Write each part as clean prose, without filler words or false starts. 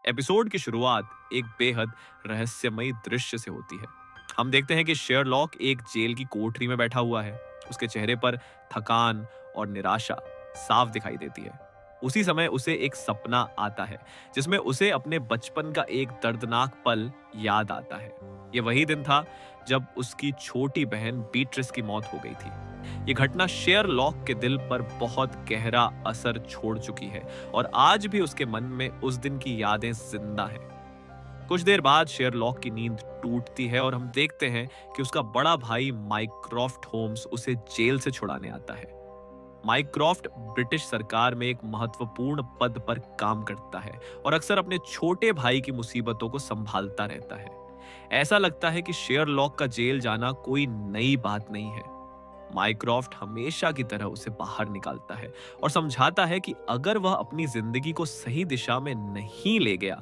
Episode की शुरुआत एक बेहद रहस्यमयी दृश्य से होती है। हम देखते हैं कि शेरलॉक एक जेल की कोठरी में बैठा हुआ है। उसके चेहरे पर थकान और निराशा साफ दिखाई देती है। उसी समय उसे एक सपना आता है जिसमें उसे अपने बचपन का एक दर्दनाक पल याद आता है। ये वही दिन था जब उसकी छोटी बहन बीट्रिस की मौत हो गई थी। ये घटना शेरलॉक के दिल पर बहुत गहरा असर छोड़ चुकी है और आज भी उसके मन में उस दिन की यादें जिंदा हैं। कुछ देर बाद शेरलॉक की नींद टूटती है और हम देखते हैं कि उसका बड़ा भाई माइक्रॉफ्ट होम्स उसे जेल से छुड़ाने आता है। माइक्रॉफ्ट ब्रिटिश सरकार में एक महत्वपूर्ण पद पर काम करता है और अक्सर अपने छोटे भाई की मुसीबतों को संभालता रहता है। ऐसा लगता है कि शेरलॉक का जेल जाना कोई नई बात नहीं है। माइक्रॉफ्ट हमेशा की तरह उसे बाहर निकालता है और समझाता है कि अगर वह अपनी जिंदगी को सही दिशा में नहीं ले गया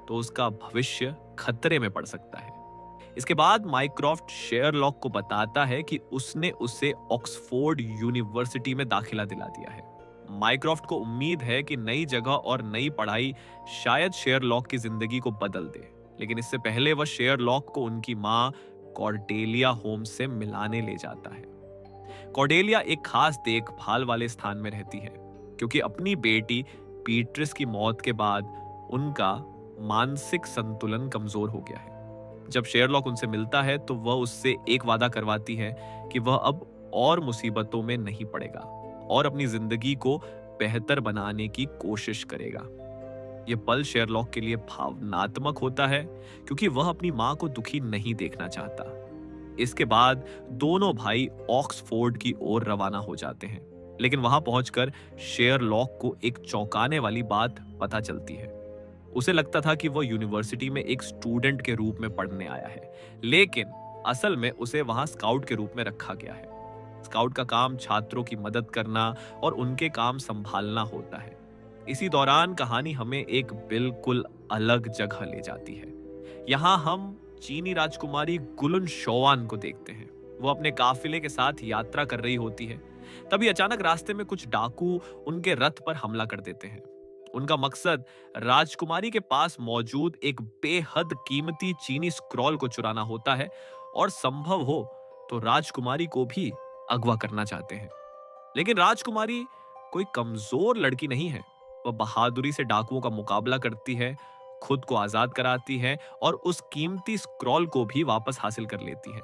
तो उसका भविष्य खतरे में पड़ सकता है। इसके बाद माइक्रॉफ्ट शेरलॉक को बताता है कि उसने उसे ऑक्सफोर्ड यूनिवर्सिटी में दाखिला दिला दिया है। माइक्रॉफ्ट को उम्मीद है कि नई जगह और नई पढ़ाई शायद शेरलॉक की जिंदगी को बदल दे, लेकिन इससे पहले वह शेरलॉक को उनकी मां कॉर्डेलिया होम्स से मिलाने ले जाता है। कॉर्डेलिया एक खास देखभाल वाले स्थान में रहती है क्योंकि अपनी बेटी पीट्रिस की मौत के बाद उनका मानसिक संतुलन कमजोर हो गया है। जब शेरलॉक उनसे मिलता है तो वह उससे एक वादा करवाती है कि वह अब और मुसीबतों में नहीं पड़ेगा और अपनी जिंदगी को बेहतर बनाने की कोशिश करेगा। यह पल शेरलॉक के लिए भावनात्मक होता है क्योंकि वह अपनी मां को दुखी नहीं देखना चाहता। इसके बाद दोनों भाई ऑक्सफोर्ड की ओर रवाना हो जाते हैं, लेकिन वहां पहुंचकर शेरलॉक को एक चौंकाने वाली बात पता चलती है। उसे लगता था कि वह यूनिवर्सिटी में एक स्टूडेंट के रूप में पढ़ने आया है, लेकिन असल में उसे वहां स्काउट के रूप में रखा गया है। स्काउट का काम छात्रों की मदद करना और उनके काम संभालना होता है। इसी दौरान कहानी हमें एक बिल्कुल अलग जगह ले जाती है। यहाँ हम चीनी राजकुमारी गुलन शोवान को देखते हैं। वो अपने काफिले के साथ यात्रा कर रही होती है। तभी अचानक रास्ते में कुछ डाकू उनके रथ पर हमला कर देते हैं। उनका मकसद राजकुमारी के पास मौजूद एक बेहद कीमती चीनी स्क्रॉल को चुराना होता है और संभव हो तो राजकुमारी को भी अगवा करना चाहते हैं। लेकिन राजकुमारी कोई कमजोर लड़की नहीं है। वह बहादुरी से डाकुओं का मुकाबला करती है, खुद को आजाद कराती है और उस कीमती स्क्रॉल को भी वापस हासिल कर लेती है।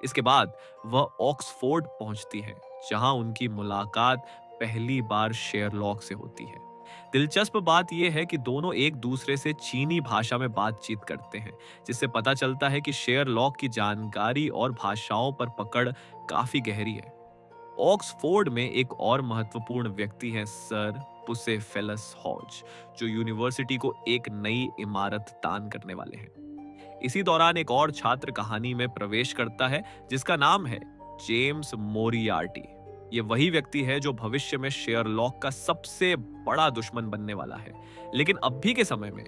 इसके बाद वह ऑक्सफोर्ड पहुंचती है, जहां उनकी मुलाकात पहली बार शेरलॉक से होती है। दिलचस्प बात यह है कि दोनों एक दूसरे से चीनी भाषा में बातचीत करते हैं, जिससे पता चलता है कि शेरलॉक की जानकारी और भाषाओं पर पकड़ काफी गहरी है। ऑक्सफोर्ड में एक और महत्वपूर्ण व्यक्ति है सर पुसेफेलस हॉज, जो यूनिवर्सिटी को एक नई इमारत दान करने वाले हैं। इसी दौरान एक और छात्र कहानी में प्रवेश करता है जिसका नाम है जेम्स मोरियार्टी। ये वही व्यक्ति है जो भविष्य में शेरलॉक का सबसे बड़ा दुश्मन बनने वाला है, लेकिन अभी के समय में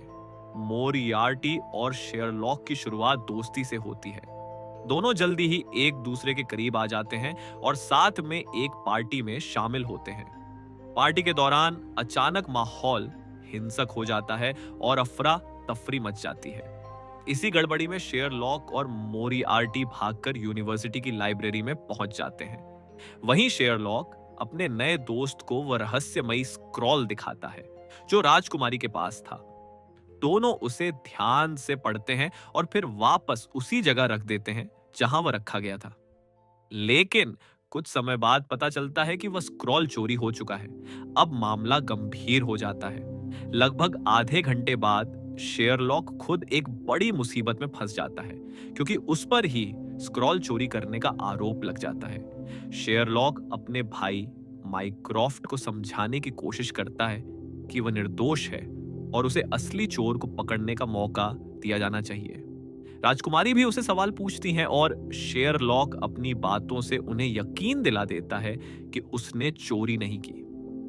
मोरियार्टी और शेरलॉक की शुरुआत दोस्ती से होती है। दोनों जल्दी ही एक दूसरे के करीब आ जाते हैं और साथ में एक पार्टी में शामिल होते हैं। पार्टी के दौरान अचानक माहौल हिंसक हो जाता है और अफरा तफरी मच जाती है। इसी गड़बड़ी में शेरलॉक और मोरियार्टी भागकर यूनिवर्सिटी की लाइब्रेरी में पहुंच जाते हैं। वहीं शेरलॉक अपने नए दोस्त को वह रहस्यमयी स्क्रॉल दिखाता है जो राजकुमारी के पास था। दोनों उसे ध्यान से पढ़ते हैं और फिर वापस उसी जगह रख देते हैं जहां वह रखा गया था। लेकिन कुछ समय बाद पता चलता है कि वह स्क्रॉल चोरी हो चुका है। अब मामला गंभीर हो जाता है। लगभग आधे घंटे बाद शेरलॉक खुद एक बड़ी मुसीबत में फंस जाता है क्योंकि उस पर ही स्क्रॉल चोरी करने का आरोप लग जाता है। शेरलॉक अपने भाई माइक्रॉफ्ट को समझाने की कोशिश करता है कि वह निर्दोष है और उसे असली चोर को पकड़ने का मौका दिया जाना चाहिए। राजकुमारी भी उसे सवाल पूछती हैं और शेरलॉक अपनी बातों से उन्हें यकीन दिला देता है कि उसने चोरी नहीं की।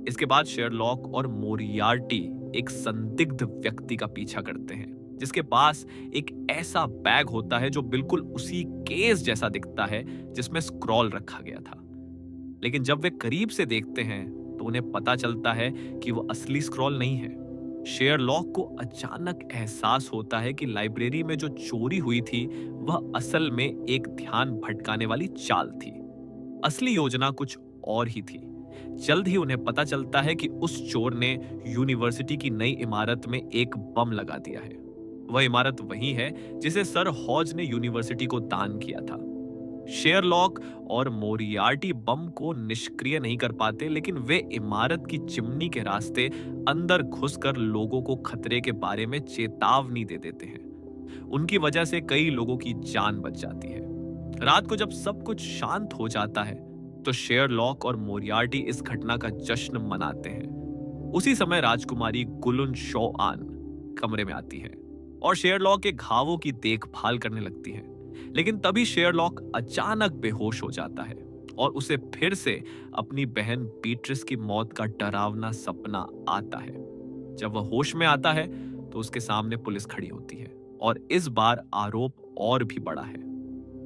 इसके बाद शेरलॉक और मोरियार्टी एक संदिग्ध व्यक्ति का पीछा करते हैं जिसके पास एक ऐसा बैग होता है जो बिल्कुल उसी केस जैसा दिखता है जिसमें स्क्रॉल रखा गया था। लेकिन जब वे करीब से देखते हैं तो उन्हें पता चलता है कि वो असली स्क्रॉल नहीं है। शेरलॉक को अचानक एहसास होता है कि लाइब्रेरी में जो चोरी हुई थी वह असल में एक ध्यान भटकाने वाली चाल थी। असली योजना कुछ और ही थी। जल्द ही उन्हें पता चलता है कि उस चोर ने यूनिवर्सिटी की नई इमारत में एक बम लगा दिया है। वह इमारत वही है जिसे सर हॉज ने यूनिवर्सिटी को दान किया था। शेरलॉक और मोरियार्टी बम को निष्क्रिय नहीं कर पाते, लेकिन वे इमारत की चिमनी के रास्ते अंदर घुसकर लोगों को खतरे के बारे में चेतावनी दे देते हैं। उनकी वजह से कई लोगों की जान बच जाती है। रात को जब सब कुछ शांत हो जाता है तो शेरलॉक और मोरियार्टी इस घटना का जश्न मनाते हैं। उसी समय राजकुमारी गुलुन शोआन कमरे में आती है और शेरलॉक के घावों की देखभाल करने लगती है। लेकिन तभी शेरलॉक अचानक बेहोश हो जाता है और उसे फिर से अपनी बहन बीट्रिस की मौत का डरावना सपना आता है। जब वह होश में आता है तो उसके सामने पुलिस खड़ी होती है और इस बार आरोप और भी बड़ा है।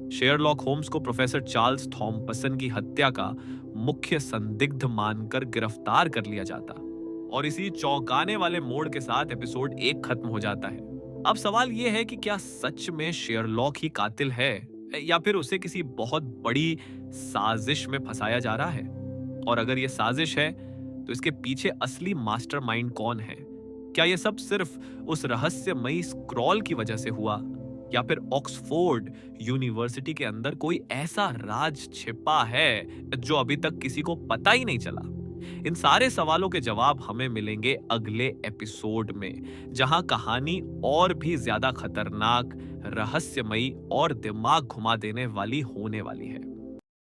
शेरलॉक होम्स को प्रोफेसर चार्ल्स थॉम्पसन की हत्या का मुख्य संदिग्ध मानकर गिरफ्तार कर लिया जाता और इसी चौंकाने वाले मोड़ के साथ एपिसोड 1 खत्म हो जाता है। अब सवाल यह है कि क्या सच में शेरलॉक ही कातिल है या फिर उसे किसी बहुत बड़ी साजिश में फंसाया जा रहा है? और अगर यह साजिश है तो इसके पीछे असली मास्टरमाइंड कौन है? क्या यह सब सिर्फ उस रहस्यमयी स्क्रॉल की वजह से हुआ या फिर ऑक्सफोर्ड यूनिवर्सिटी के अंदर कोई ऐसा राज छिपा है जो अभी तक किसी को पता ही नहीं चला? इन सारे सवालों के जवाब हमें मिलेंगे अगले एपिसोड में, जहां कहानी और भी ज्यादा खतरनाक, रहस्यमयी और दिमाग घुमा देने वाली होने वाली है।